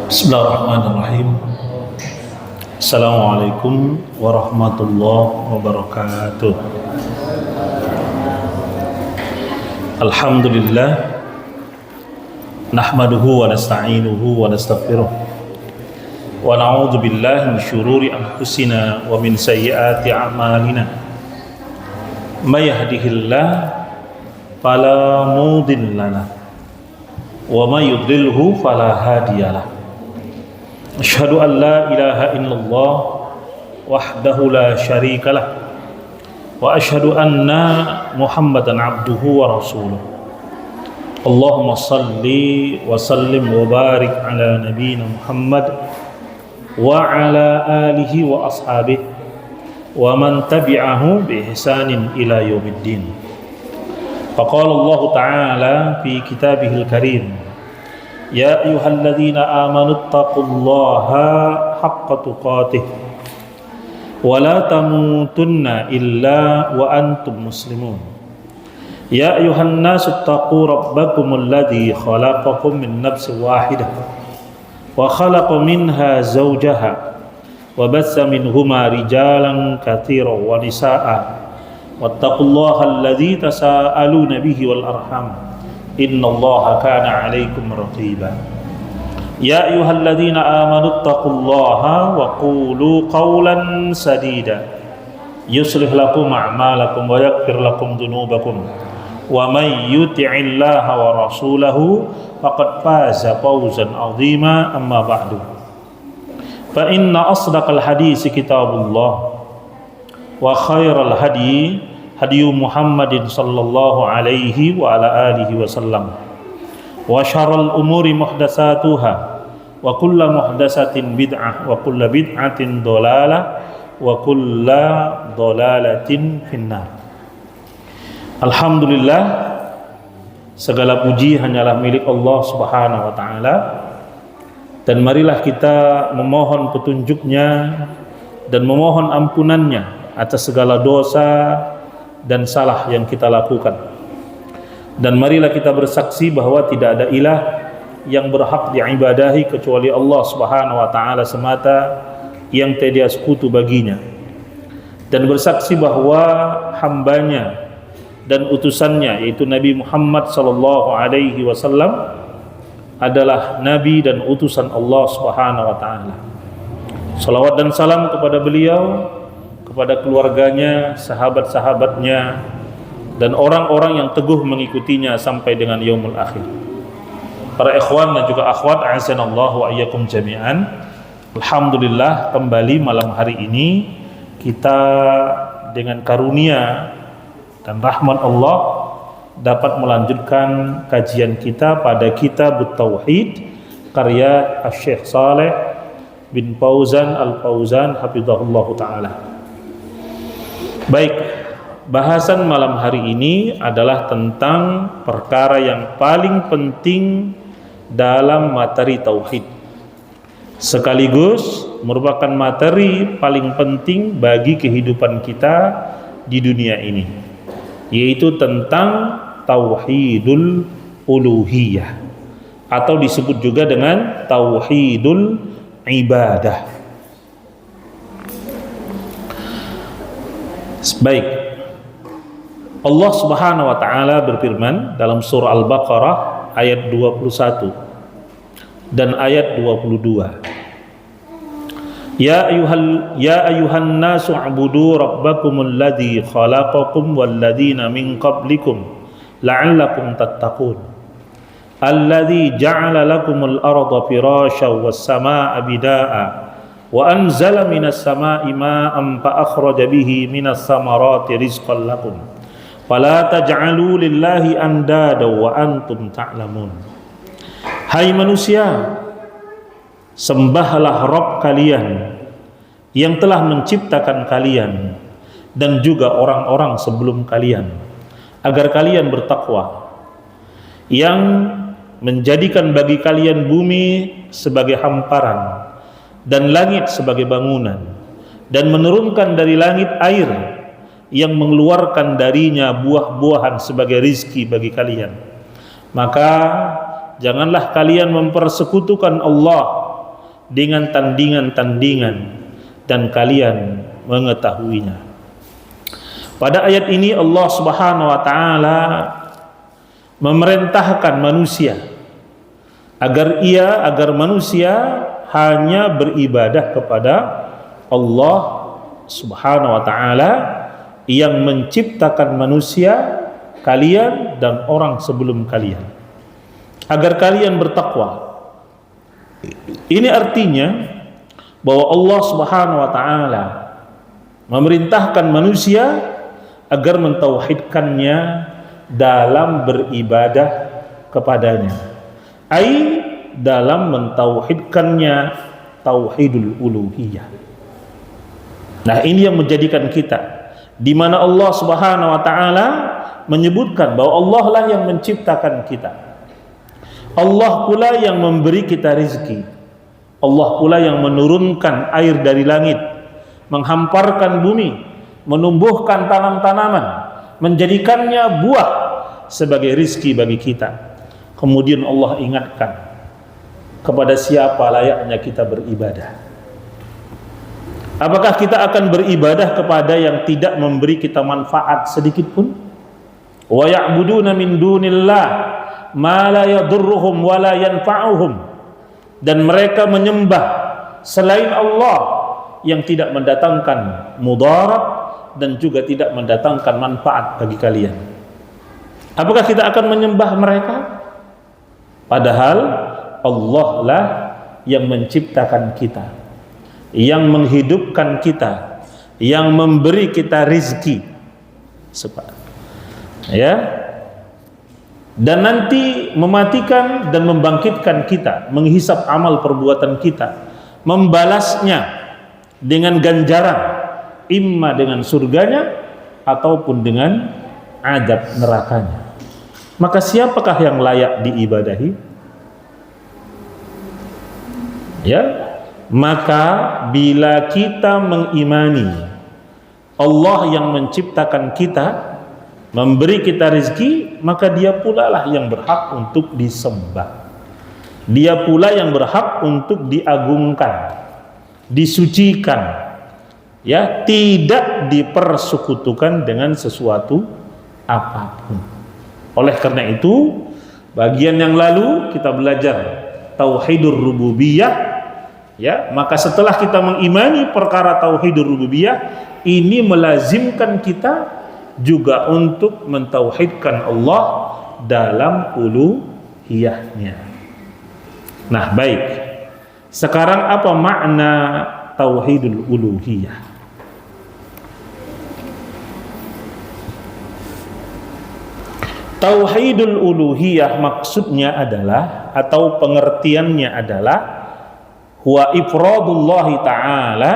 Bismillahirrahmanirrahim. Assalamualaikum warahmatullahi wabarakatuh. Alhamdulillah, nahmaduhu wa nasta'inuhu wa nastaghfiruh wa na'udzu billahi min syururi anfusina wa min sayyiati a'malina. May yahdihillahu fala mudilla lahu wa may yudlilhu fala hadiyalah. Asyhadu an la ilaha illallah wahdahu la syarikalah wa asyhadu anna Muhammadan abduhu wa rasuluh. Allahumma salli wa sallim wa barik ala nabiyyina Muhammad wa ala alihi wa ashabihi wa man tabi'ahu bi ihsanin ila yaumiddin. Faqala Allah ta'ala fi kitabihil karim, ya ayyuhalladzina amanu taqullaha haqqa tuqatih wa la tamutunna illa wa antum muslimun. Ya ayyuhan nasu taqu rabbakumul ladzi khalaqakum min nafsin wahidah wa khalaqa minha zawjaha wa bassa minhuma rijalan katsiran wa nisaa'a wattaqullaha alladzi tasaaluna bihi wal arham innallaha kana 'alaikum raqiba. Ya ayyuhalladzina amanu taqullaha wa qulu qawlan sadida yuslih lakum a'malakum wa yaghfir lakum dhunubakum wa may yuti'illaha wa rasulahu faqad faza fawzan 'azima. Amma ba'du, fa inna asdaqal hadisi kitabullah wa khairal hadi hadiyu Muhammadin sallallahu alaihi wa ala alihi wasallam wa syarrul umuri muhdatsatuha wa kullu muhdatsatin bid'ah wa kullu bid'atin dhalalah wa kullu dhalalatin finnar. Alhamdulillah, segala puji hanyalah milik Allah Subhanahu wa taala, dan marilah kita memohon petunjuknya dan memohon ampunannya atas segala dosa dan salah yang kita lakukan. Dan marilah kita bersaksi bahwa tidak ada ilah yang berhak diibadahi kecuali Allah Subhanahu wa taala semata yang tiada sekutu baginya, dan bersaksi bahwa hambanya dan utusannya yaitu Nabi Muhammad sallallahu alaihi wasallam adalah nabi dan utusan Allah Subhanahu wa taala. Salawat dan salam kepada beliau, kepada keluarganya, sahabat-sahabatnya, dan orang-orang yang teguh mengikutinya sampai dengan yaumul akhir. Para ikhwan dan juga akhwat, a'azanallahu wa iyyakum jami'an. Alhamdulillah, kembali malam hari ini kita dengan karunia dan rahmat Allah dapat melanjutkan kajian kita pada Kitabut Tauhid karya Asy-Syaikh Shalih bin Fauzan Al-Fauzan hafizahullahu taala. Baik, bahasan malam hari ini adalah tentang perkara yang paling penting dalam materi tauhid, sekaligus merupakan materi paling penting bagi kehidupan kita di dunia ini, yaitu tentang tauhidul uluhiyah atau disebut juga dengan tauhidul ibadah. Baik, Allah Subhanahu wa taala berfirman dalam surah Al-Baqarah ayat 21 dan ayat 22. Ya ayyuhan nasu ubudu rabbakumul ladzi khalaqakum wal ladzina min qablikum la'allakum tattaqun. Alladzi ja'ala lakumul arda firasyan was samaa'a bidaa'a wa anzala minas samaa'i ma'an fa akhraja bihi minas samarati rizqan lakum fala taj'alu lillahi andada wa antum ta'lamun. Hai manusia, sembahlah Rabb kalian yang telah menciptakan kalian dan juga orang-orang sebelum kalian, agar kalian bertakwa, yang menjadikan bagi kalian bumi sebagai hamparan dan langit sebagai bangunan, dan menurunkan dari langit air yang mengeluarkan darinya buah-buahan sebagai rizki bagi kalian. Maka janganlah kalian mempersekutukan Allah dengan tandingan-tandingan dan kalian mengetahuinya. Pada ayat ini Allah Subhanahu wa taala memerintahkan manusia agar manusia hanya beribadah kepada Allah Subhanahu wa taala yang menciptakan manusia, kalian dan orang sebelum kalian, agar kalian bertakwa. Ini artinya bahwa Allah Subhanahu wa taala memerintahkan manusia agar mentauhidkannya dalam beribadah kepadanya, ai dalam mentauhidkannya tauhidul uluhiyah. Nah, ini yang menjadikan kita, di mana Allah Subhanahu wa taala menyebutkan bahwa Allah lah yang menciptakan kita, Allah pula yang memberi kita rizki, Allah pula yang menurunkan air dari langit, menghamparkan bumi, menumbuhkan tanam-tanaman, menjadikannya buah sebagai rizki bagi kita. Kemudian Allah ingatkan, kepada siapa layaknya kita beribadah? Apakah kita akan beribadah kepada yang tidak memberi kita manfaat sedikit pun? Wa ya'buduna min dunillah ma la yadurruhum wa la yanfa'uhum, dan mereka menyembah selain Allah yang tidak mendatangkan mudarat dan juga tidak mendatangkan manfaat bagi kalian. Apakah kita akan menyembah mereka? Padahal Allah lah yang menciptakan kita, yang menghidupkan kita, yang memberi kita rizki, ya, dan nanti mematikan dan membangkitkan kita, menghisap amal perbuatan kita, membalasnya dengan ganjaran, imma dengan surganya ataupun dengan adab nerakanya. Maka siapakah yang layak diibadahi? Ya, maka bila kita mengimani Allah yang menciptakan kita, memberi kita rezeki, maka dia pula lah yang berhak untuk disembah. Dia pula yang berhak untuk diagungkan, disucikan, ya, tidak dipersekutukan dengan sesuatu apapun. Oleh karena itu, bagian yang lalu kita belajar tauhidur rububiyah, ya, maka setelah kita mengimani perkara tauhidur rububiyah, ini melazimkan kita juga untuk mentauhidkan Allah dalam uluhiyahnya. Nah, baik. Sekarang apa makna tauhidul uluhiyah? Tauhidul uluhiyah maksudnya adalah, atau pengertiannya adalah, huwa ifradullahi ta'ala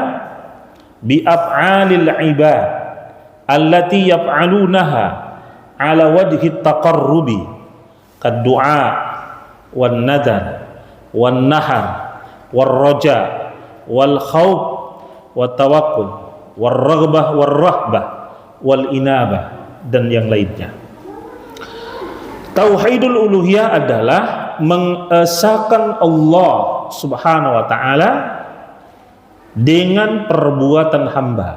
bi af'alil ibad allati yaf'alunaha ala wajhi taqarrubi kad du'a wan nadar wan nahar war raja wal khawf wat tawakkul war raghbah war rahbah wal inabah dan yang lainnya. Tauhidul uluhiyah adalah mengesahkan Allah Subhanahu wa ta'ala dengan perbuatan hamba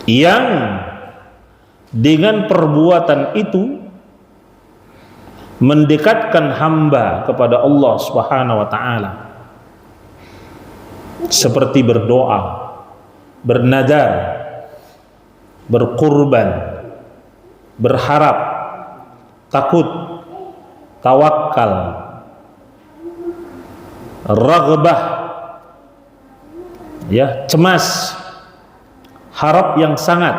yang dengan perbuatan itu mendekatkan hamba kepada Allah Subhanahu wa ta'ala, seperti berdoa, bernadar, berkurban, berharap, takut, tawakal, raghbah, ya, cemas, harap yang sangat,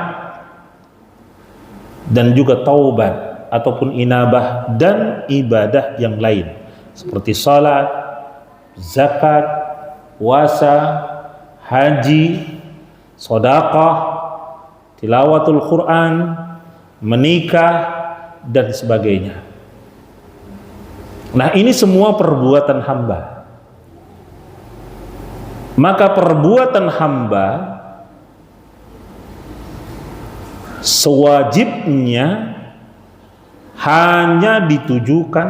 dan juga taubat ataupun inabah dan ibadah yang lain seperti salat, zakat, puasa, haji, sedekah, tilawatul Quran, menikah dan sebagainya. Nah, ini semua perbuatan hamba. Maka perbuatan hamba sewajibnya hanya ditujukan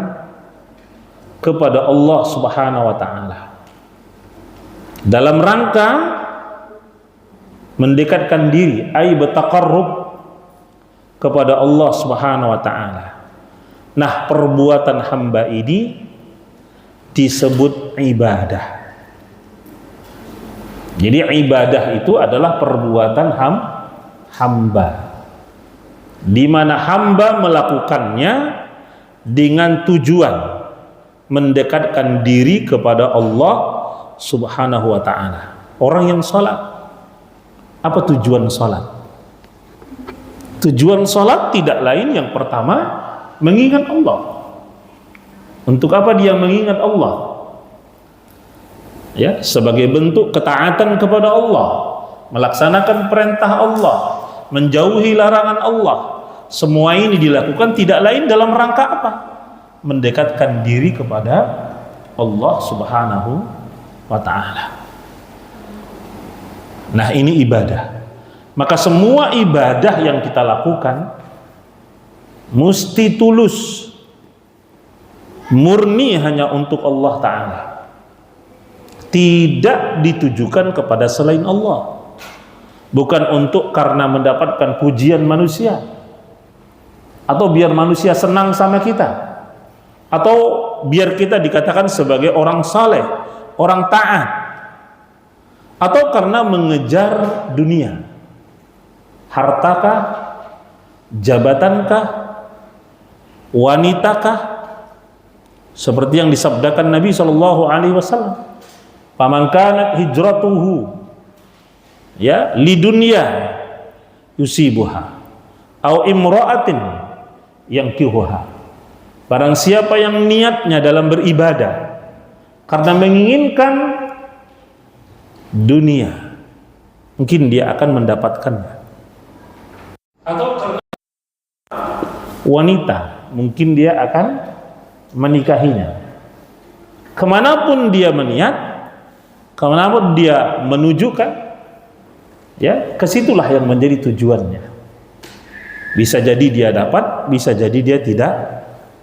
kepada Allah Subhanahu wa taala dalam rangka mendekatkan diri, ay bertaqarrub kepada Allah Subhanahu wa taala. Nah, perbuatan hamba ini disebut ibadah. Jadi ibadah itu adalah perbuatan hamba, di mana hamba melakukannya dengan tujuan mendekatkan diri kepada Allah Subhanahu wa ta'ala. Orang yang sholat, apa tujuan sholat? Tujuan sholat tidak lain, yang pertama mengingat Allah. Untuk apa dia mengingat Allah? Ya, sebagai bentuk ketaatan kepada Allah, melaksanakan perintah Allah, menjauhi larangan Allah. Semua ini dilakukan tidak lain dalam rangka apa? Mendekatkan diri kepada Allah Subhanahu wa ta'ala. Nah, ini ibadah. Maka semua ibadah yang kita lakukan mesti tulus, murni hanya untuk Allah Ta'ala, tidak ditujukan kepada selain Allah, bukan untuk karena mendapatkan pujian manusia, atau biar manusia senang sama kita, atau biar kita dikatakan sebagai orang saleh, orang taat, atau karena mengejar dunia, hartakah, jabatankah, wanitakah, seperti yang disabdakan Nabi SAW, "Faman kanat hijratuhu ya lidunya yusibuha au imra'atin yankihuha." Barang siapa yang niatnya dalam beribadah karena menginginkan dunia, mungkin dia akan mendapatkannya, atau karena wanita, mungkin dia akan menikahinya. Kemanapun dia meniat, kemanapun dia menujukan, ya, kesitulah yang menjadi tujuannya. Bisa jadi dia dapat, bisa jadi dia tidak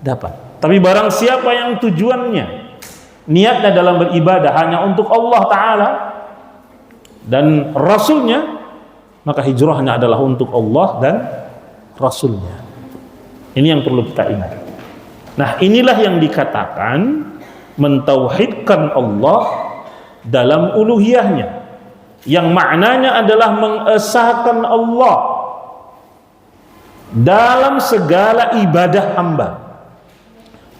dapat. Tapi barang siapa yang tujuannya, niatnya dalam beribadah hanya untuk Allah Ta'ala dan Rasulnya, maka hijrahnya adalah untuk Allah dan Rasulnya. Ini yang perlu kita ingat. Nah, inilah yang dikatakan mentauhidkan Allah dalam uluhiyahnya, yang maknanya adalah mengesahkan Allah dalam segala ibadah hamba,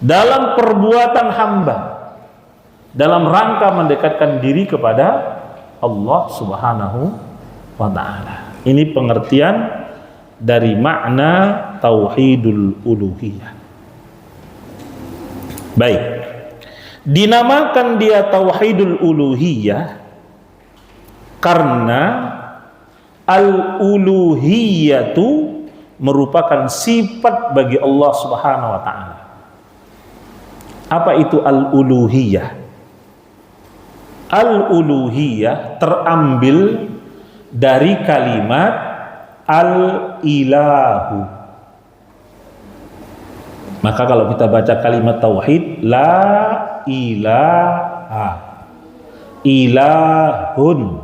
dalam perbuatan hamba, dalam rangka mendekatkan diri kepada Allah Subhanahu wa ta'ala. Ini pengertian dari makna tauhidul uluhiyah. Baik, dinamakan dia tauhidul uluhiyah karena al-uluhiyatu merupakan sifat bagi Allah Subhanahu wa ta'ala. Apa itu al-uluhiyah? Al-uluhiyah terambil dari kalimat al-ilahu. Maka kalau kita baca kalimat tauhid, la ilaha ilahun.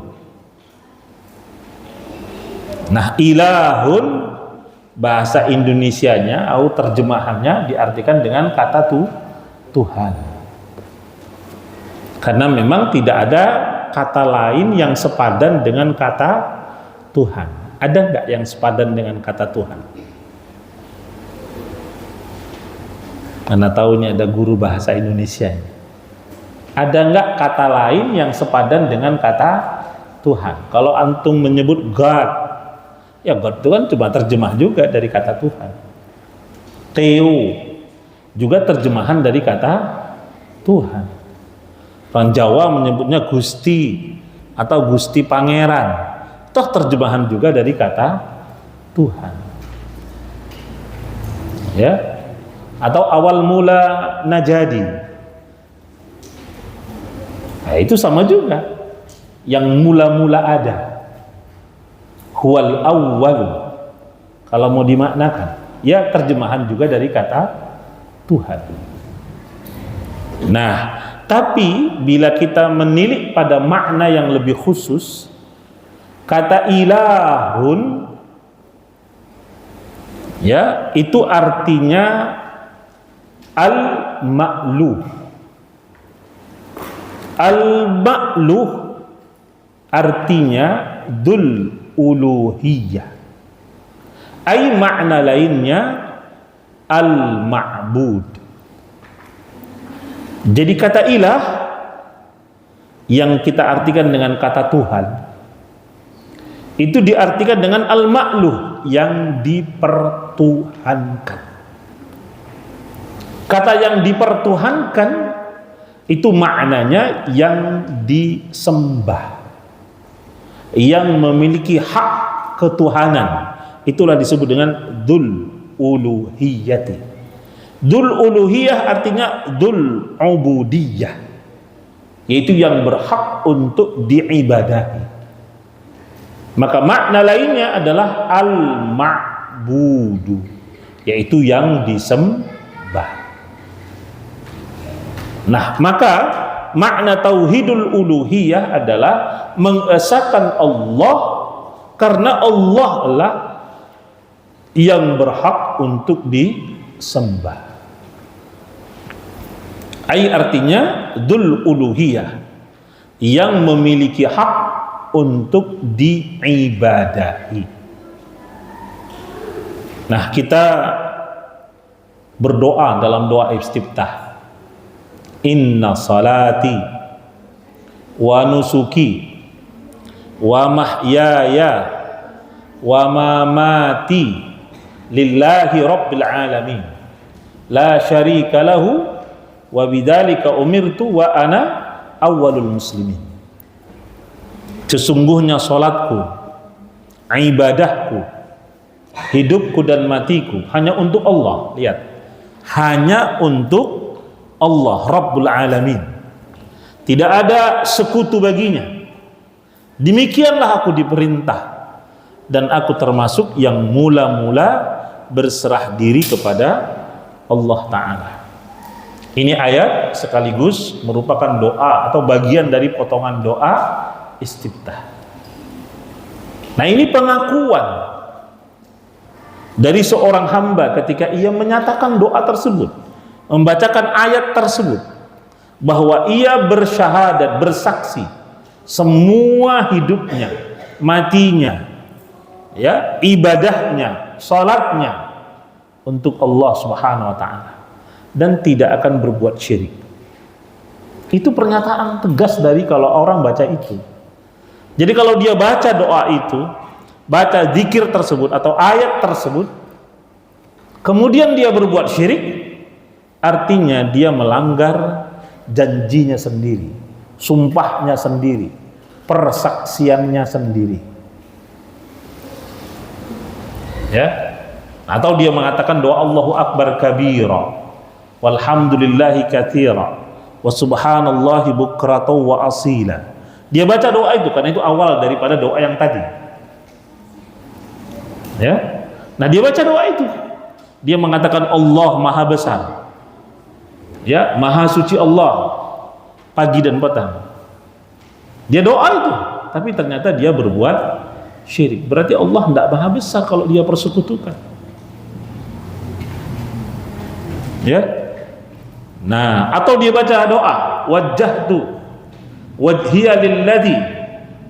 Nah, ilahun bahasa Indonesianya atau terjemahannya diartikan dengan kata Tuhan. Karena memang tidak ada kata lain yang sepadan dengan kata Tuhan. Ada nggak yang sepadan dengan kata Tuhan? Mana tahu ini ada guru bahasa Indonesia. Ada nggak kata lain yang sepadan dengan kata Tuhan? Kalau antum menyebut God, ya God itu kan cuma terjemah juga dari kata Tuhan. Theo juga terjemahan dari kata Tuhan. Orang Jawa menyebutnya Gusti atau Gusti Pangeran, toh terjemahan juga dari kata Tuhan. Ya, atau awal mula najadi, nah, itu sama juga, yang mula-mula ada. Huwal awwal, kalau mau dimaknakan, ya terjemahan juga dari kata Tuhan. Nah, tapi bila kita menilik pada makna yang lebih khusus, kata ilahun ya, itu artinya al-ma'luh. Al-ma'luh artinya dzul uluhiyah. Ai makna lainnya al-ma'bud. Jadi kata ilah yang kita artikan dengan kata Tuhan itu diartikan dengan al-ma'luh, yang dipertuhankan. Kata yang dipertuhankan itu maknanya yang disembah, yang memiliki hak ketuhanan. Itulah disebut dengan dzul uluhiyati. Dzul uluhiyah artinya dzul ubudiyah, yaitu yang berhak untuk diibadahi. Maka makna lainnya adalah al-ma'budu, yaitu yang disembah. Nah, maka makna tauhidul uluhiyah adalah mengesahkan Allah, karena Allah lah yang berhak untuk disembah. Ai artinya dzul uluhiyah, yang memiliki hak untuk diibadahi. Nah, kita berdoa dalam doa istiftah. Inna salati wa nusuki wa mahyaya wa mamati lillahi rabbil alamin la syarika lahu wa bidzalika umirtu wa ana awwalul muslimin. Sesungguhnya salatku, ibadahku, hidupku dan matiku hanya untuk Allah. Lihat, hanya untuk Allah Rabbul Alamin. Tidak ada sekutu baginya. Demikianlah aku diperintah, dan aku termasuk yang mula-mula berserah diri kepada Allah Ta'ala. Ini ayat sekaligus merupakan doa atau bagian dari potongan doa istiftah. Nah, ini pengakuan dari seorang hamba ketika ia menyatakan doa tersebut, membacakan ayat tersebut, bahwa ia bersyahadat, bersaksi semua hidupnya, matinya, ya, ibadahnya, salatnya untuk Allah Subhanahu wa taala, dan tidak akan berbuat syirik. Itu pernyataan tegas dari kalau orang baca itu. Jadi kalau dia baca doa itu, baca zikir tersebut atau ayat tersebut, kemudian dia berbuat syirik, artinya dia melanggar janjinya sendiri, sumpahnya sendiri, persaksiannya sendiri. Ya. Atau dia mengatakan doa Allahu Akbar kabira walhamdulillahi katsira wa subhanallahi bukratan wa asila. Dia baca doa itu karena itu awal daripada doa yang tadi. Ya. Nah, dia baca doa itu. Dia mengatakan Allah Maha Besar. Ya, Maha Suci Allah pagi dan petang. Dia doa itu, tapi ternyata dia berbuat syirik. Berarti Allah tidak Maha Besar kalau dia persekutukan. Ya. Nah, atau dia baca doa wajjahtu wajhiya lilladzi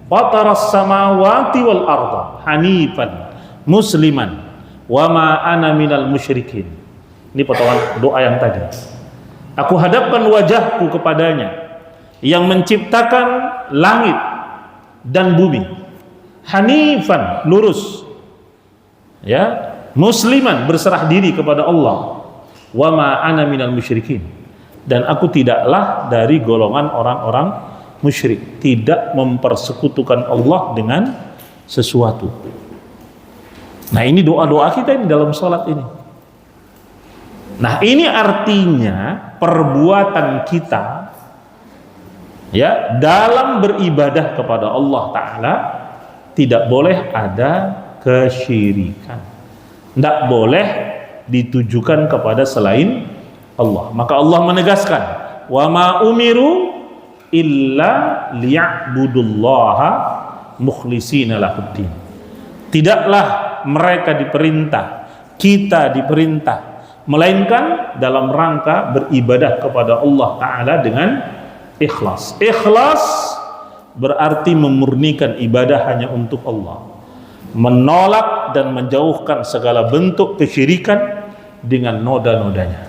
fataras samawati wal arda hanifan musliman wa ma ana minal musyrikin. Ini potongan doa yang tadi. Aku hadapkan wajahku kepadanya yang menciptakan langit dan bumi, hanifan, lurus, ya, musliman, berserah diri kepada Allah, wa ma ana minal musyrikin, dan aku tidaklah dari golongan orang-orang musyrik, tidak mempersekutukan Allah dengan sesuatu. Nah, ini doa-doa kita ini dalam salat ini. Nah, ini artinya perbuatan kita, ya, dalam beribadah kepada Allah Ta'ala tidak boleh ada kesyirikan, tidak boleh ditujukan kepada selain Allah. Maka Allah menegaskan wa ma umiru illa liya'budullaha mukhlishina lahuddin. Tidaklah mereka diperintah, kita diperintah, melainkan dalam rangka beribadah kepada Allah Ta'ala dengan ikhlas. Ikhlas berarti memurnikan ibadah hanya untuk Allah, menolak dan menjauhkan segala bentuk kesyirikan dengan noda-nodanya.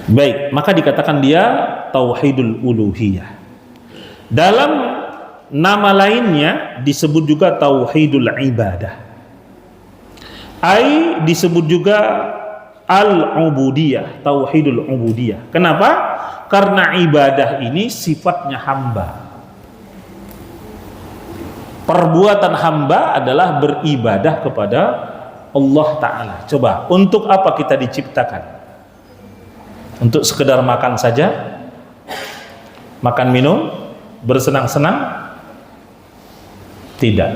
Baik, maka dikatakan dia tauhidul uluhiyah. Dalam nama lainnya disebut juga tauhidul ibadah. Disebut juga al-ubudiyah, tauhidul ubudiyah. Kenapa? Karena ibadah ini sifatnya hamba. Perbuatan hamba adalah beribadah kepada Allah Ta'ala. Coba, untuk apa kita diciptakan? Untuk sekedar makan saja? Makan minum? Bersenang-senang? Tidak.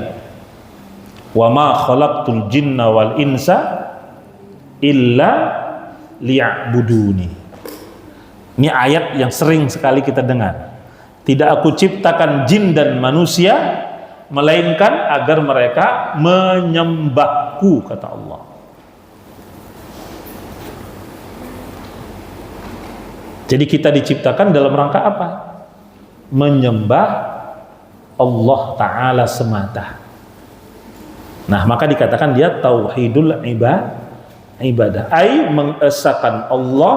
Wa ma khalaqtul jinna wal insa illa liya'buduni. Ini ayat yang sering sekali kita dengar. Tidak aku ciptakan jin dan manusia melainkan agar mereka menyembahku, kata Allah. Jadi kita diciptakan dalam rangka apa? Menyembah Allah Ta'ala semata. Nah, maka dikatakan dia tauhidul ibadah. Mengesahkan Allah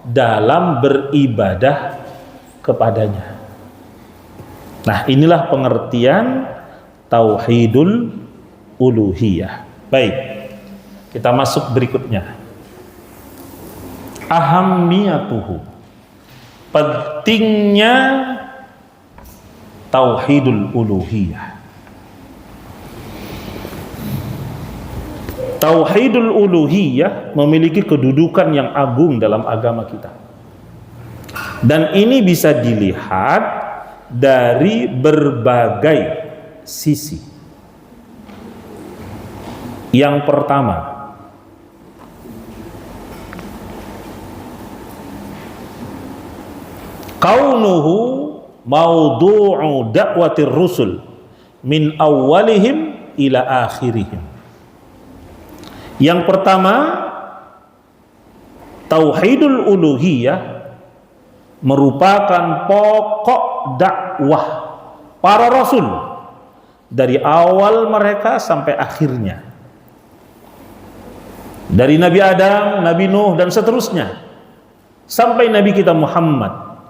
dalam beribadah kepadanya. Nah, inilah pengertian tauhidul uluhiyah. Baik, kita masuk berikutnya. Ahammiyatuhu, pentingnya tauhidul uluhiyah. Tauhidul uluhiyah memiliki kedudukan yang agung dalam agama kita. Dan ini bisa dilihat dari berbagai sisi. Yang pertama, kaunuhu maudu'u da'watir rusul min awwalihim ila akhirihim. Yang pertama, tauhidul uluhiyah merupakan pokok dakwah para rasul dari awal mereka sampai akhirnya, dari Nabi Adam, Nabi Nuh dan seterusnya sampai Nabi kita Muhammad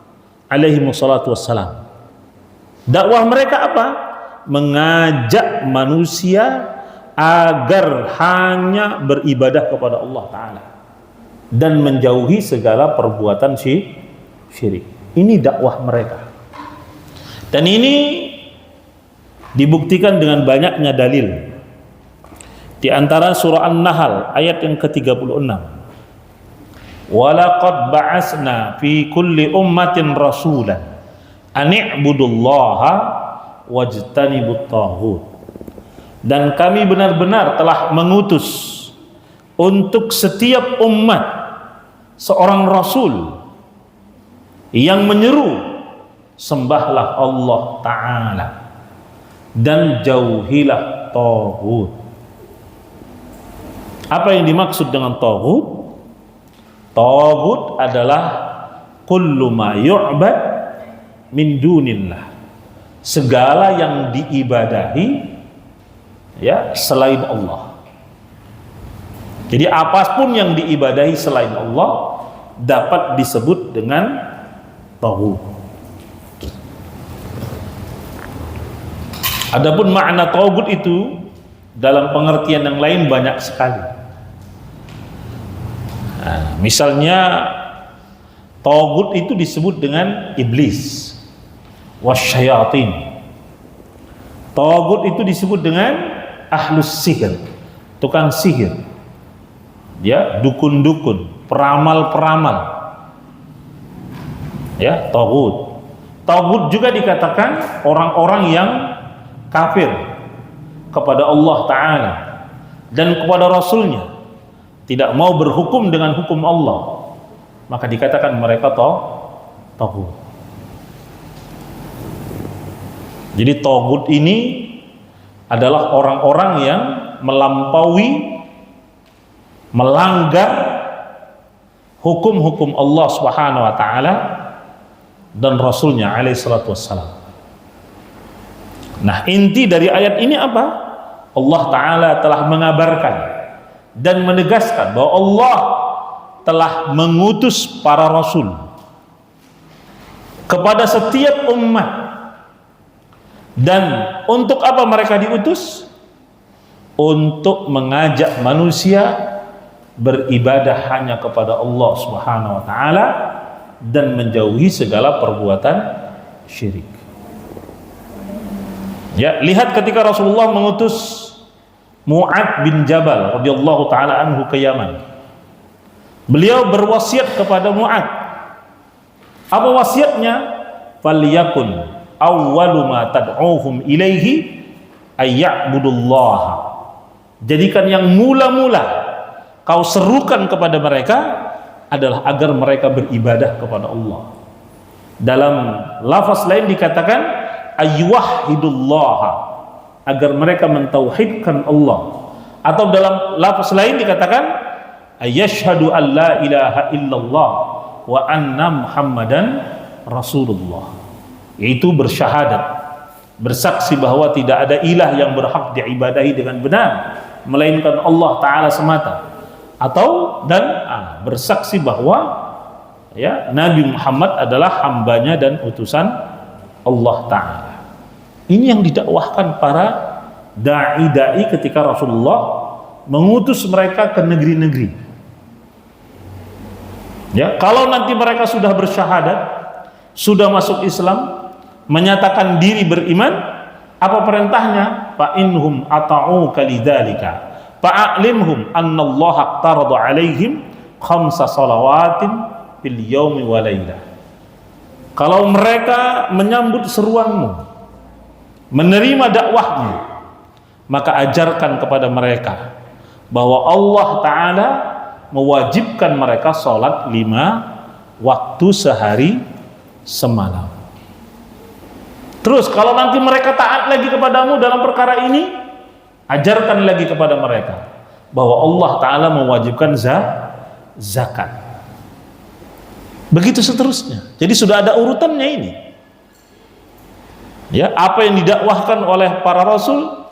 alaihi wassalatu wassalam. Dakwah mereka apa? Mengajak manusia agar hanya beribadah kepada Allah Ta'ala dan menjauhi segala perbuatan syirik. Ini dakwah mereka. Dan ini dibuktikan dengan banyaknya dalil. Di antara surah An-Nahl ayat yang ke-36. Walaqad ba'asna fi kulli ummatin rasulan an i'budullaha wajtanibut taghut. Dan kami benar-benar telah mengutus untuk setiap umat seorang rasul yang menyeru sembahlah Allah Ta'ala dan jauhilah taghut. Apa yang dimaksud dengan taghut? Taghut adalah kullu ma yu'bad min dunillah, segala yang diibadahi ya selain Allah. Jadi apapun yang diibadahi selain Allah dapat disebut dengan taghut. Adapun makna taghut itu dalam pengertian yang lain banyak sekali. Nah, misalnya taghut itu disebut dengan iblis, wasyayatin. Taghut itu disebut dengan ahlus sihir, tukang sihir, ya, dukun-dukun, peramal-peramal, ya, taghut. Taghut juga dikatakan orang-orang yang kafir kepada Allah Ta'ala dan kepada Rasulnya, tidak mau berhukum dengan hukum Allah, maka dikatakan mereka taghut. Jadi taghut ini adalah orang-orang yang melampaui, melanggar hukum-hukum Allah Subhanahu wa taala dan Rasulnya alaihi salatu wassalam. Nah, inti dari ayat ini apa? Allah taala telah mengabarkan dan menegaskan bahwa Allah telah mengutus para rasul kepada setiap umat. Dan untuk apa mereka diutus? Untuk mengajak manusia beribadah hanya kepada Allah Subhanahu wa taala dan menjauhi segala perbuatan syirik. Ya, lihat ketika Rasulullah mengutus Mu'adz bin Jabal radhiyallahu taala anhu ke Yaman. Beliau berwasiat kepada Mu'adz. Apa wasiatnya? Falyakun awwalu ma tad'uhum ilaihi ayya'budullaha. Jadikan yang mula-mula kau serukan kepada mereka adalah agar mereka beribadah kepada Allah. Dalam lafaz lain dikatakan ayyuhhidullaha, agar mereka mentauhidkan Allah. Atau dalam lafaz lain dikatakan ayyashhadu an la ilaha illallah wa anna muhammadan rasulullah, yaitu bersyahadat, bersaksi bahwa tidak ada ilah yang berhak diibadahi dengan benar melainkan Allah taala semata, atau bersaksi bahwa ya Nabi Muhammad adalah hambanya dan utusan Allah taala. Ini yang didakwahkan para dai ketika Rasulullah mengutus mereka ke negeri-negeri. Ya, kalau nanti mereka sudah bersyahadat, sudah masuk Islam, menyatakan diri beriman, apa perintahnya? Fa inhum ata'uka lidzalika fa'alimhum annallaha aqtarada 'alaihim khamsa salawatin fil yaumi wa lailah. Kalau mereka menyambut seruanmu, menerima dakwahmu, maka ajarkan kepada mereka bahwa Allah taala mewajibkan mereka salat 5 waktu sehari semalam. Terus kalau nanti mereka taat lagi kepadamu dalam perkara ini, ajarkan lagi kepada mereka bahwa Allah taala mewajibkan zakat. Begitu seterusnya. Jadi sudah ada urutannya ini. Ya, apa yang didakwahkan oleh para rasul,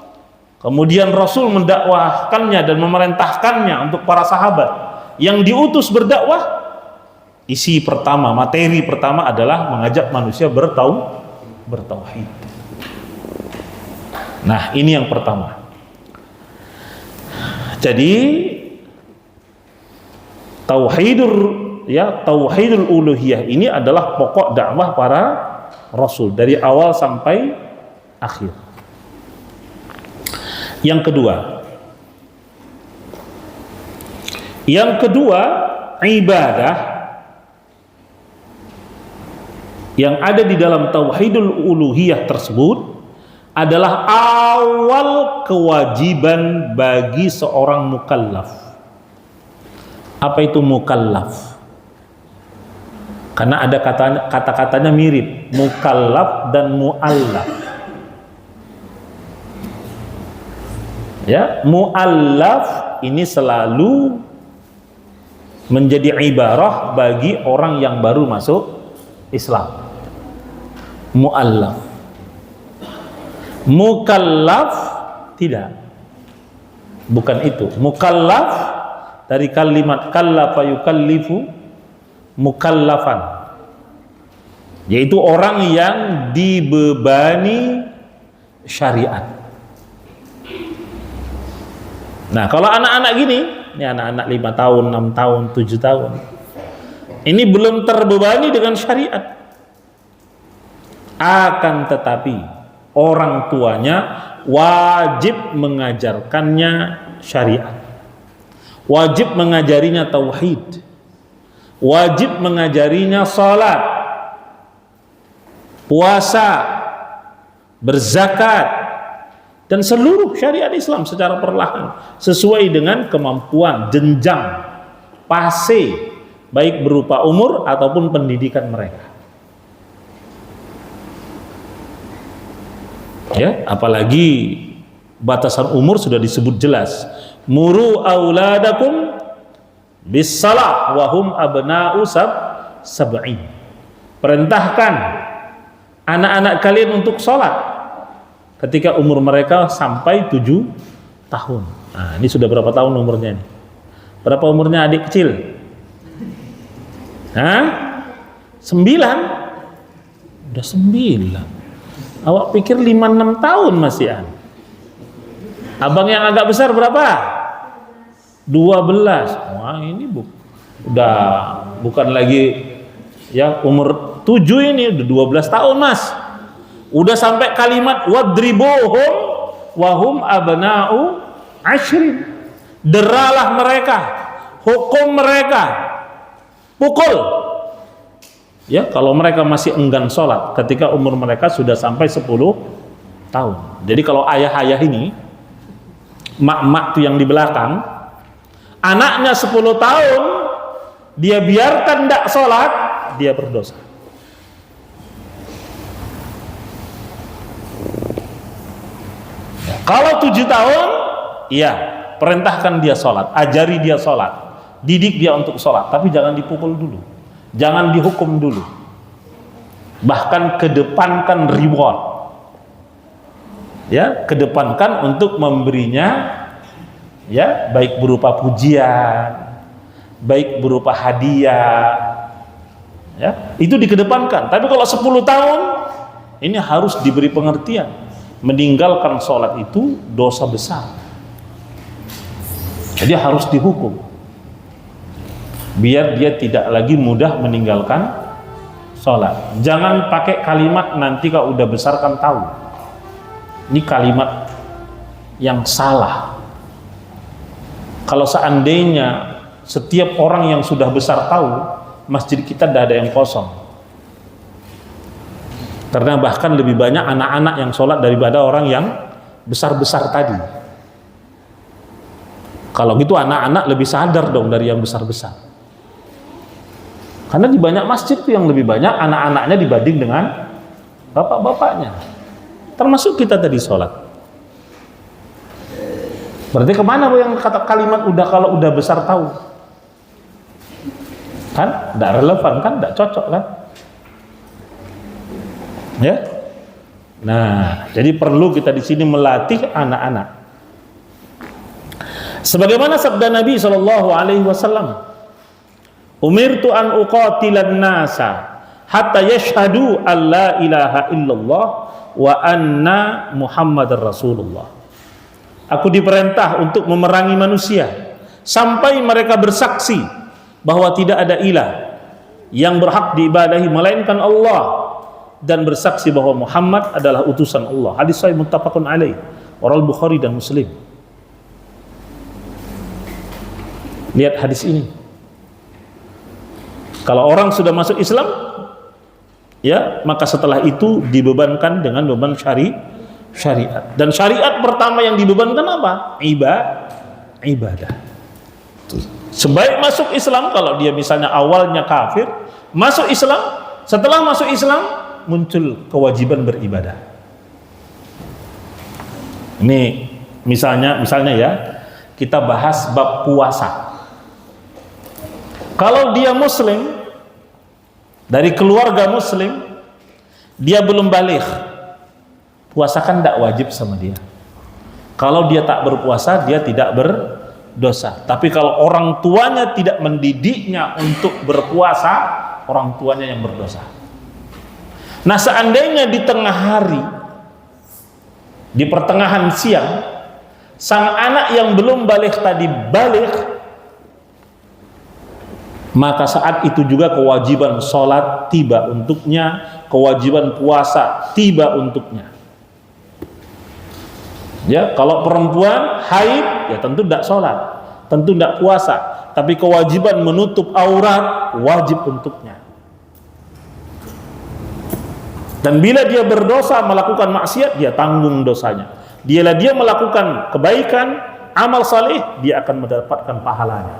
kemudian Rasul mendakwahkannya dan memerintahkannya untuk para sahabat yang diutus berdakwah. Isi pertama, materi pertama adalah mengajak manusia bertauhid. Nah, ini yang pertama. Jadi tauhidul uluhiyah ini adalah pokok dakwah para rasul dari awal sampai akhir. Yang kedua, ibadah yang ada di dalam tauhidul uluhiyah tersebut adalah awal kewajiban bagi seorang mukallaf. Apa itu mukallaf? Karena ada kata-katanya mirip, mukallaf dan muallaf. Ya, muallaf ini selalu menjadi ibarah bagi orang yang baru masuk Islam. Muallaf. Mukallaf tidak. Bukan itu. Mukallaf dari kalimat kallafa yukallifu, mukallafan, yaitu orang yang dibebani syariat. Nah, kalau anak-anak gini, ini anak-anak 5 tahun, 6 tahun, 7 tahun, ini belum terbebani dengan syariat. Akan tetapi orang tuanya wajib mengajarkannya syariat, wajib mengajarinya tauhid, wajib mengajarinya salat, puasa, berzakat, dan seluruh syariat Islam secara perlahan sesuai dengan kemampuan, jenjang, fase, baik berupa umur ataupun pendidikan mereka. Ya, apalagi batasan umur sudah disebut jelas. Muru auladakum bis salah wa hum abna'u sab'in. Perintahkan anak-anak kalian untuk sholat ketika umur mereka sampai 7 tahun. Nah, ini sudah berapa tahun umurnya nih? Berapa umurnya adik kecil? Hah? 9? Udah 9. Awak pikir 5-6 tahun masih an? Abang yang agak besar berapa? 12. Wah, ini udah bukan lagi ya umur 7 ini, udah 12 tahun mas. Udah sampai kalimat wadribuhum wahum abna'u ashrin. Deralah mereka, hukum mereka, pukul. Ya, kalau mereka masih enggan sholat ketika umur mereka sudah sampai 10 tahun. Jadi kalau ayah-ayah ini, mak-mak tuh yang di belakang, anaknya 10 tahun, dia biarkan tidak sholat, dia berdosa. Kalau 7 tahun, iya, perintahkan dia sholat, ajari dia sholat, didik dia untuk sholat, tapi jangan dipukul dulu, jangan dihukum dulu, bahkan kedepankan reward, ya, kedepankan untuk memberinya, ya, baik berupa pujian, baik berupa hadiah, ya, itu dikedepankan. Tapi kalau 10 tahun, ini harus diberi pengertian. Meninggalkan sholat itu dosa besar, jadi harus dihukum biar dia tidak lagi mudah meninggalkan sholat. Jangan pakai kalimat nanti kalau udah besar kan tahu. Ini kalimat yang salah. Kalau seandainya setiap orang yang sudah besar tahu, masjid kita tidak ada yang kosong. Karena bahkan lebih banyak anak-anak yang sholat daripada orang yang besar-besar tadi. Kalau gitu anak-anak lebih sadar dong dari yang besar-besar. Karena di banyak masjid tuh yang lebih banyak anak-anaknya dibanding dengan bapak-bapaknya. Termasuk kita tadi sholat. Berarti kemana yang kata kalimat kalau udah besar tahu? Kan tidak relevan, kan tidak cocok kan? Ya, nah, jadi perlu kita di sini melatih anak-anak. Sebagaimana sabda Nabi Shallallahu Alaihi Wasallam, "Umirtu an uqatilan nasa hatta yashhadu an la ilaha illallah wa anna Muhammadar Rasulullah." Aku diperintah untuk memerangi manusia sampai mereka bersaksi bahwa tidak ada ilah yang berhak diibadahi melainkan Allah, dan bersaksi bahwa Muhammad adalah utusan Allah. Hadis sahih muttafaqun alaih, riwayat Bukhari dan Muslim. Lihat hadis ini. Kalau orang sudah masuk Islam, ya, maka setelah itu dibebankan dengan beban syariat. Dan syariat pertama yang dibebankan apa? Ibadah. Sebaik masuk Islam, kalau dia misalnya awalnya kafir, masuk Islam, setelah masuk Islam muncul kewajiban beribadah. Ini misalnya ya, kita bahas bab puasa. Kalau dia muslim, dari keluarga muslim, dia belum baligh, puasa kan tidak wajib sama dia. Kalau dia tak berpuasa, dia tidak berdosa. Tapi kalau orang tuanya tidak mendidiknya untuk berpuasa, orang tuanya yang berdosa. Nah, seandainya di tengah hari, di pertengahan siang, sang anak yang belum baligh tadi baligh, maka saat itu juga kewajiban sholat tiba untuknya, kewajiban puasa tiba untuknya. Ya, kalau perempuan haid, ya tentu tidak sholat, tentu tidak puasa, tapi kewajiban menutup aurat wajib untuknya. Dan bila dia berdosa melakukan maksiat, dia tanggung dosanya. Dia melakukan kebaikan, amal saleh, dia akan mendapatkan pahalanya.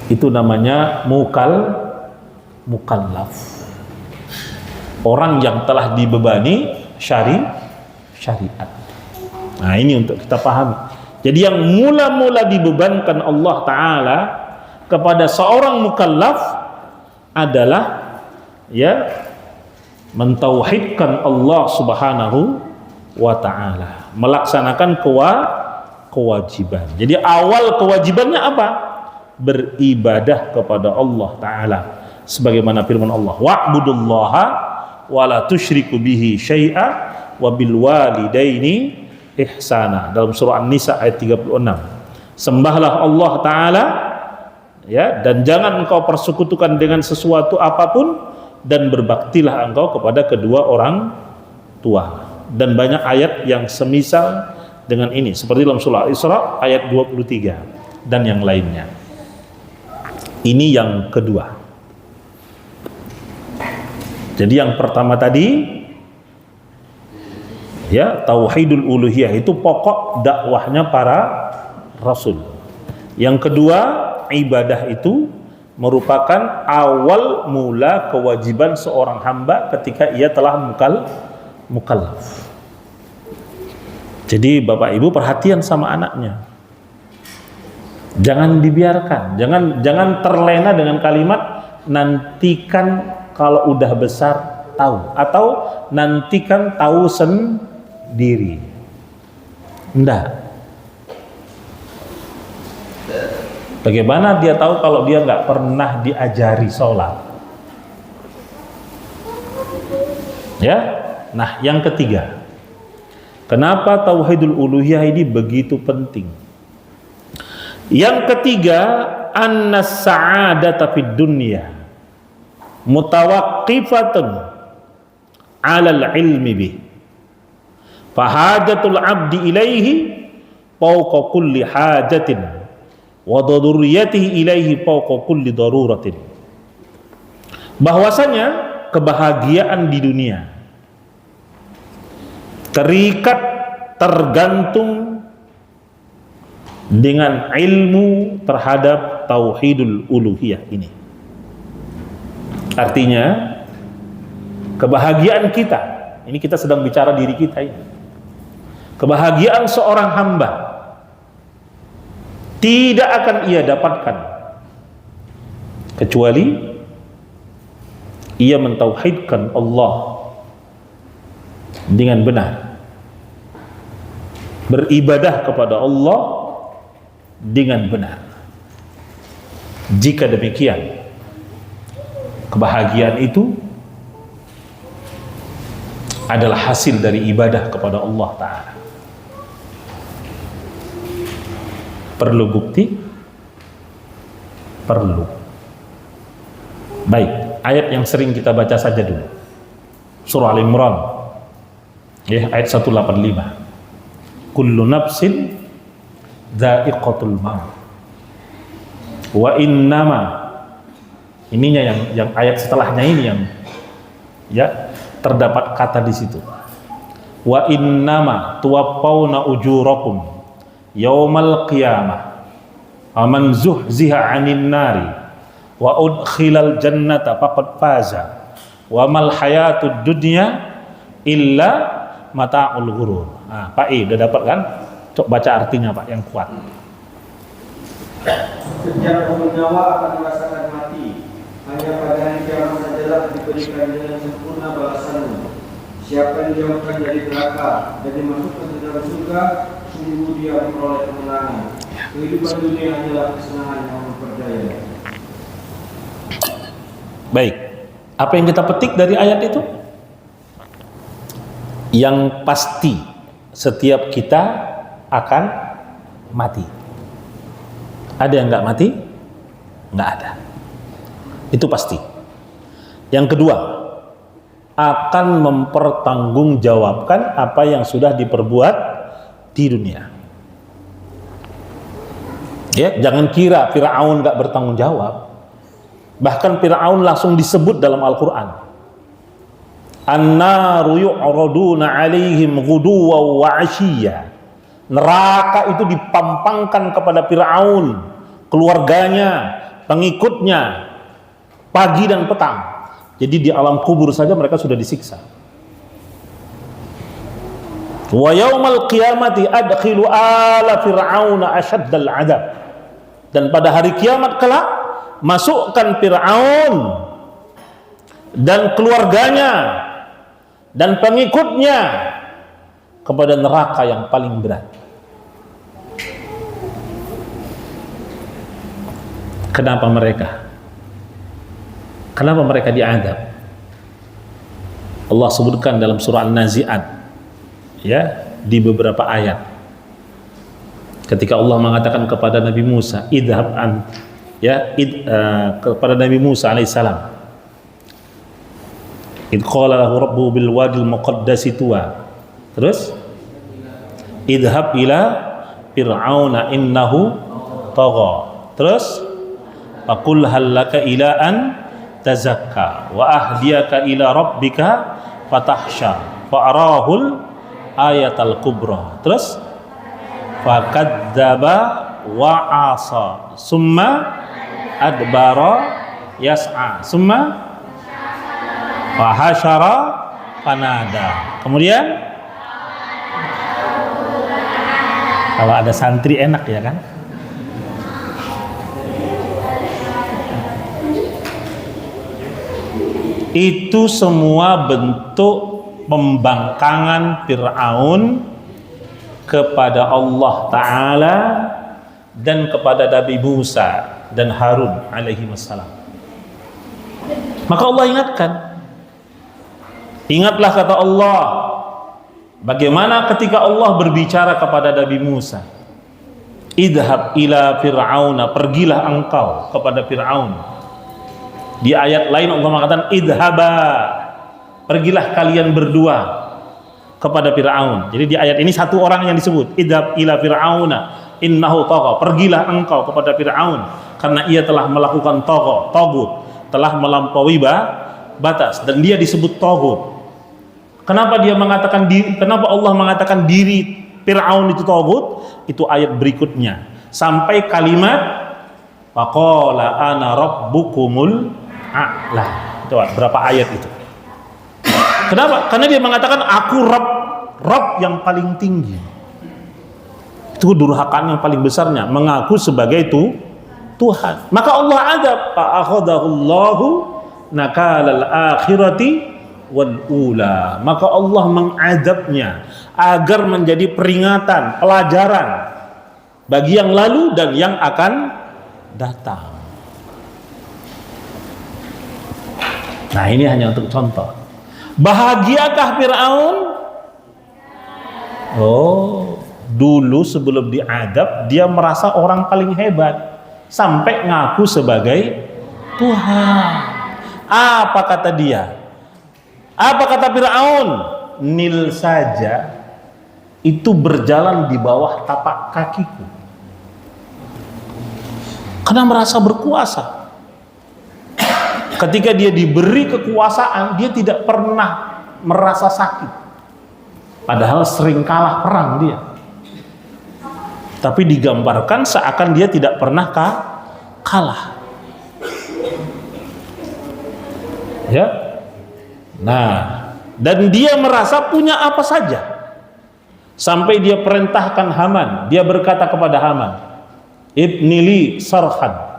Itu namanya mukallaf. Orang yang telah dibebani syariat. Nah, ini untuk kita pahami. Jadi yang mula-mula dibebankan Allah Ta'ala kepada seorang mukallaf adalah ya mentauhidkan Allah Subhanahu wa Ta'ala, melaksanakan kewajiban. Jadi awal kewajibannya apa? Beribadah kepada Allah Ta'ala, sebagaimana firman Allah, wa'budullaha wa la tusyriku bihi syai'a wa bil walidaini ihsana, dalam surah An-Nisa ayat 36. Sembahlah Allah Ta'ala ya, dan jangan engkau persekutukan dengan sesuatu apapun, dan berbaktilah engkau kepada kedua orang tua. Dan banyak ayat yang semisal dengan ini, seperti dalam surah Al-Isra ayat 23 dan yang lainnya. Ini yang kedua. Jadi yang pertama tadi ya, tauhidul uluhiyah itu pokok dakwahnya para rasul. Yang kedua, ibadah itu merupakan awal mula kewajiban seorang hamba ketika ia telah mukallaf. Jadi Bapak Ibu perhatian sama anaknya. Jangan dibiarkan, jangan terlena dengan kalimat nantikan kalau udah besar tahu, atau nantikan tahu sendiri. Enggak. Bagaimana dia tahu kalau dia nggak pernah diajari sholat? Ya, nah yang ketiga, kenapa tauhidul uluhiyah ini begitu penting? Yang ketiga, annas sa'adata fid dunya mutawaqqifatun 'alal ilmi bih. Fahajatul 'abdi ilaihi fawqa kulli hajatin wa daruriyatihi ilaihi fawqa kulli daruratin. Bahwasanya kebahagiaan di dunia terikat, tergantung dengan ilmu terhadap tauhidul uluhiyah ini. Artinya kebahagiaan kita, ini kita sedang bicara diri kita ini, kebahagiaan seorang hamba tidak akan ia dapatkan kecuali ia mentauhidkan Allah dengan benar, beribadah kepada Allah dengan benar. Jika demikian, kebahagiaan itu adalah hasil dari ibadah kepada Allah Ta'ala. Perlu bukti? Perlu. Baik, ayat yang sering kita baca saja dulu. Surah Al-Imran ya, ayat 185. Kullu nafsin dha'iqatul maut wa innama, ininya yang ayat setelahnya ini yang ya terdapat kata di situ, wa innama tuwaffawna ujurakum yaumal qiyamah aman zuhziha 'anil nari wa udkhilal jannata faqad faza wa mal hayatud dunya illa mata'ul ghurur. Nah, Pak I udah dapat kan? Coba baca artinya Pak yang kuat. Setiap penyawa akan merasakan mati, hanya pada hari kiamat sajalah diberikan dengan sempurna balasannya. Siapa yang dijauhkan dari neraka dan dimasukkan ke dalam surga, sungguh dia memperoleh kemenangan. Kehidupan dunia hanyalah kesenangan yang memperdaya. Baik, apa yang kita petik dari ayat itu? Yang pasti setiap kita akan mati. Ada yang nggak mati? Nggak ada. Itu pasti. Yang kedua, akan mempertanggungjawabkan apa yang sudah diperbuat di dunia. Ya, jangan kira Fir'aun nggak bertanggung jawab. Bahkan Fir'aun langsung disebut dalam Al-Quran. An-naru yu'raduna 'alaihim ghuduwan wa 'ashiyya. Neraka itu dipampangkan kepada Fir'aun, keluarganya, pengikutnya pagi dan petang. Jadi di alam kubur saja mereka sudah disiksa. Wa yaumal qiyamati adkhilu ala fir'auna asyaddal adab. Dan pada hari kiamat kelak masukkan Fir'aun dan keluarganya dan pengikutnya kepada neraka yang paling berat. Kenapa mereka? Kenapa mereka diadab? Allah sebutkan dalam surah An-Nazi'at, ya, di beberapa ayat. Ketika Allah mengatakan kepada Nabi Musa, idhab an, ya, kepada Nabi Musa alaihissalam, id qala lahu rabbuhu bil wadil muqaddasi tuwa. Terus idhab ila fir'auna innahu tagha. Terus faqul hal laka ila an tazakka wa ahdiyaka ila rabbika fatahsha fa arahul ayatal kubra. Terus fakadzdzaba wa asa summa adbara yas'a summa fahasyara fanada. Kemudian kalau ada santri enak ya kan? Itu semua bentuk pembangkangan Fir'aun kepada Allah Ta'ala dan kepada Nabi Musa dan Harun alaihi wassalam. Maka Allah ingatkan, ingatlah kata Allah, bagaimana ketika Allah berbicara kepada Nabi Musa, idhab ila fir'auna, pergilah engkau kepada Fir'aun. Di ayat lain Allah mengatakan idhaba, pergilah kalian berdua kepada Fir'aun. Jadi di ayat ini satu orang yang disebut, idhab ila fir'auna innahu tagha, pergilah engkau kepada Fir'aun karena ia telah melakukan taghut, telah melampaui batas, dan dia disebut taghut. Kenapa dia mengatakan diri, kenapa Allah mengatakan diri Fir'aun itu taghut? Itu ayat berikutnya sampai kalimat faqala ana rabbukumul a'la. Itu berapa ayat itu? Kenapa? Karena dia mengatakan aku Rabb yang paling tinggi. Itu kedurhakaan yang paling besarnya, mengaku sebagai Tuhan. Maka Allah adab, fa'akhadahullahu nakalal akhirati wal ula. Maka Allah mengadabnya agar menjadi peringatan, pelajaran bagi yang lalu dan yang akan datang. Nah, ini hanya untuk contoh. Bahagiakah Fir'aun? Oh, dulu sebelum diadab dia merasa orang paling hebat sampai ngaku sebagai Tuhan. Apa kata dia? Apa kata Fir'aun? Nil saja itu berjalan di bawah tapak kakiku. Karena merasa berkuasa. Ketika dia diberi kekuasaan, dia tidak pernah merasa sakit. Padahal sering kalah perang dia. Tapi digambarkan seakan dia tidak pernah kalah. Ya. Nah, dan dia merasa punya apa saja. Sampai dia perintahkan Haman, dia berkata kepada Haman, ibnili sarhan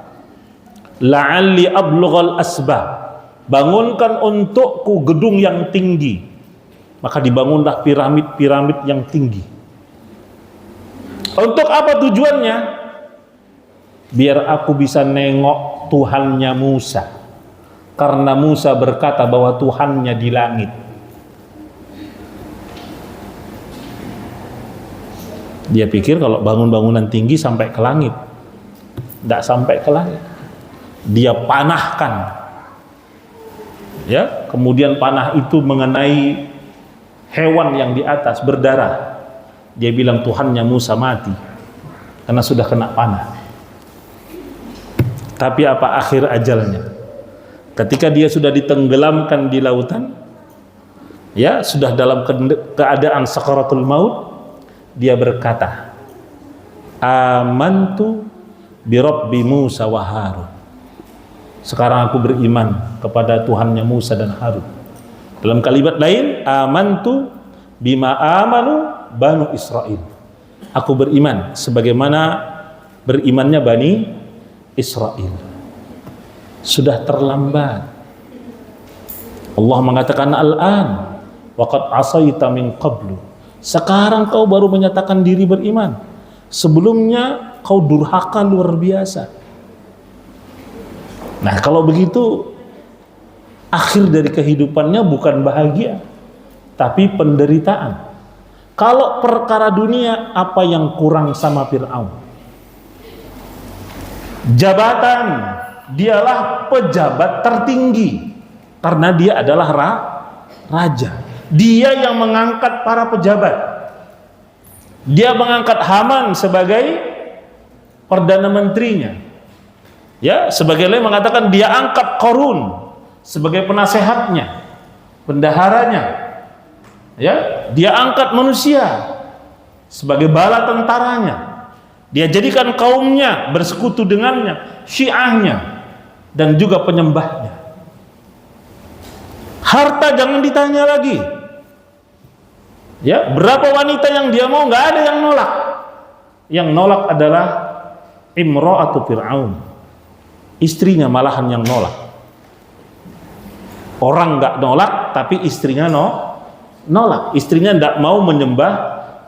la'alli ablughal asbab, bangunkan untukku gedung yang tinggi. Maka dibangunlah piramid-piramid yang tinggi. Untuk apa tujuannya? Biar aku bisa nengok Tuhannya Musa, karena Musa berkata bahwa Tuhannya di langit. Dia pikir kalau bangun bangunan tinggi sampai ke langit. Tidak sampai ke langit. Dia panahkan, ya, kemudian panah itu mengenai hewan yang di atas berdarah. Dia bilang Tuhannya Musa mati karena sudah kena panah. Tapi apa akhir ajalnya? Ketika dia sudah ditenggelamkan di lautan, ya, sudah dalam keadaan sakaratul maut, dia berkata, amantu bi Rabbi Musa wa Harun. Sekarang aku beriman kepada Tuhannya Musa dan Harun. Dalam kalimat lain, amantu bima amanu banu Israel. Aku beriman sebagaimana berimannya Bani Israel. Sudah terlambat. Allah mengatakan al-an waqad asaita min qablu. Sekarang kau baru menyatakan diri beriman. Sebelumnya kau durhaka luar biasa. Nah, kalau begitu akhir dari kehidupannya bukan bahagia, tapi penderitaan. Kalau perkara dunia, apa yang kurang sama Fir'aun? Jabatan, dialah pejabat tertinggi karena dia adalah raja. Dia yang mengangkat para pejabat. Dia mengangkat Haman sebagai perdana menterinya. Ya, sebagai lain mengatakan dia angkat Qarun sebagai penasehatnya, bendaharanya. Ya, dia angkat manusia sebagai bala tentaranya. Dia jadikan kaumnya bersekutu dengannya, syiahnya, dan juga penyembahnya. Harta jangan ditanya lagi. Ya, berapa wanita yang dia mau, nggak ada yang nolak. Yang nolak adalah imra'atu Fir'aun. Istrinya malahan yang nolak. Orang nggak nolak, tapi istrinya nolak. Istrinya nggak mau menyembah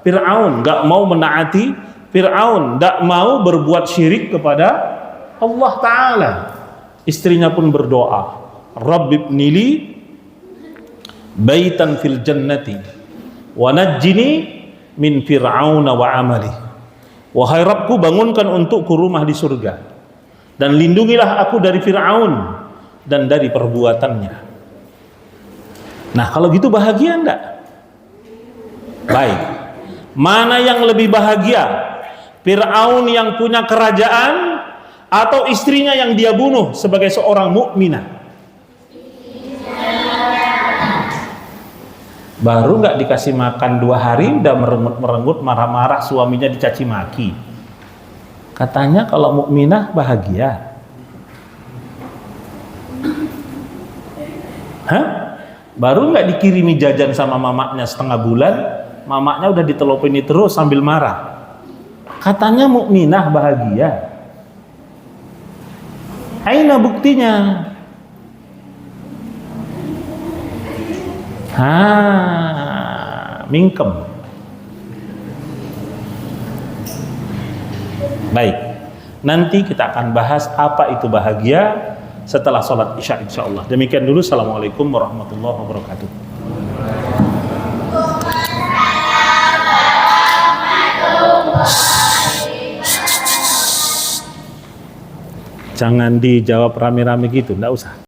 Fir'aun, nggak mau menaati Fir'aun, nggak mau berbuat syirik kepada Allah Ta'ala. Istrinya pun berdoa, Rabbibnili baitan fil jannati wa najjini min Fir'auna wa amali. Wahai Rabbku, bangunkan untukku rumah di surga, dan lindungilah aku dari Fir'aun dan dari perbuatannya. Nah, kalau gitu bahagia enggak? Baik. Mana yang lebih bahagia? Fir'aun yang punya kerajaan atau istrinya yang dia bunuh sebagai seorang mukminah? Baru nggak dikasih makan 2 hari udah merenggut marah-marah, suaminya dicaci maki. Katanya kalau mukminah bahagia. Hah? Baru nggak dikirimi jajan sama mamaknya setengah bulan, mamaknya udah ditelopini terus sambil marah. Katanya mukminah bahagia. Aina buktinya? Mingkem. Baik, nanti kita akan bahas apa itu bahagia setelah sholat isya insyaallah. Demikian dulu. Assalamualaikum warahmatullahi wabarakatuh. Jangan dijawab rame-rame gitu, enggak usah.